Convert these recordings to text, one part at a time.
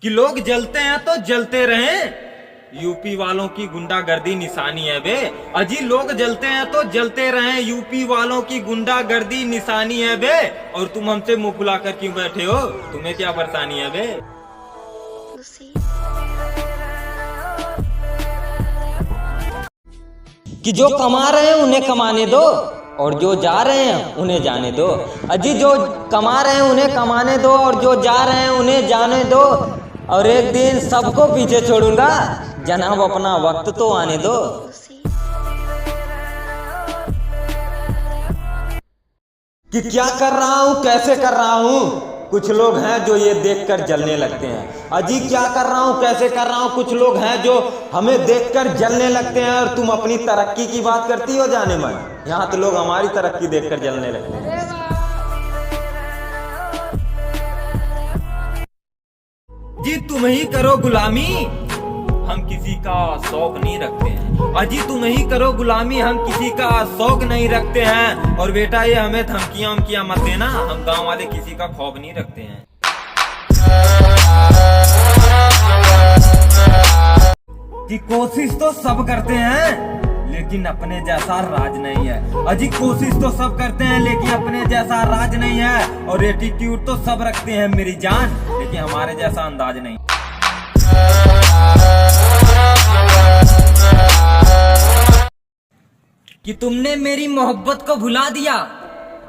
कि लोग जलते हैं तो जलते रहें, यूपी वालों की गुंडागर्दी निशानी है बे। अजी लोग जलते हैं तो जलते रहें, यूपी वालों की गुंडागर्दी निशानी है बे। और तुम हमसे मुंह फुलाकर क्यों बैठे हो, तुम्हें क्या परेशानी है बे? कि जो कमा रहे हैं उन्हें कमाने दो और जो जा रहे हैं उन्हें जाने दो। अजी जो कमा रहे हैं उन्हें कमाने दो और जो जा रहे हैं उन्हें जाने दो। और एक दिन सबको पीछे छोड़ूंगा, जनाब अपना वक्त तो आने दो। कि क्या कर रहा हूँ, कैसे कर रहा हूँ, कुछ लोग हैं जो ये देखकर जलने लगते हैं। अजी क्या कर रहा हूँ, कैसे कर रहा हूँ, कुछ लोग हैं जो हमें देखकर जलने लगते हैं। और तुम अपनी तरक्की की बात करती हो जाने मन, यहाँ तो लोग हमारी तरक्की देखकर जलने लगते हैं। जी तुम ही करो गुलामी, हम किसी का शौक नहीं रखते हैं। अजी तुम ही करो गुलामी, हम किसी का शौक नहीं रखते हैं। और बेटा ये हमें धमकियां उमकियां मत देना, हम गांव वाले किसी का खौफ नहीं रखते हैं। कि कोशिश तो सब करते हैं लेकिन अपने जैसा राज नहीं है। अजी कोशिश तो सब करते हैं लेकिन अपने जैसा राज नहीं है। और एटीट्यूड तो सब रखते हैं मेरी जान, लेकिन हमारे जैसा अंदाज नहीं। कि तुमने मेरी मोहब्बत को भुला दिया,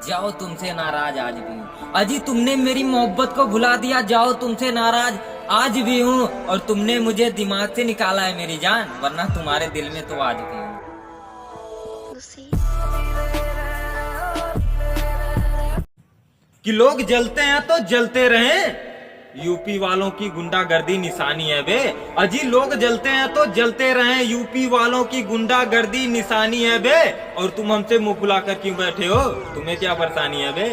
जाओ तुमसे नाराज आज भी हूँ। अजी तुमने मेरी मोहब्बत को भुला दिया, जाओ तुमसे नाराज आज भी हूँ। और तुमने मुझे दिमाग से निकाला है मेरी जान, वरना तुम्हारे दिल में तो आज भी हूँ। कि लोग जलते हैं तो जलते रहें, यूपी वालों की गुंडागर्दी निशानी है बे। अजी लोग जलते हैं तो जलते रहें, यूपी वालों की गुंडागर्दी निशानी है बे। और तुम हमसे मुंह फुलाकर क्यों बैठे हो, तुम्हें क्या परेशानी है बे?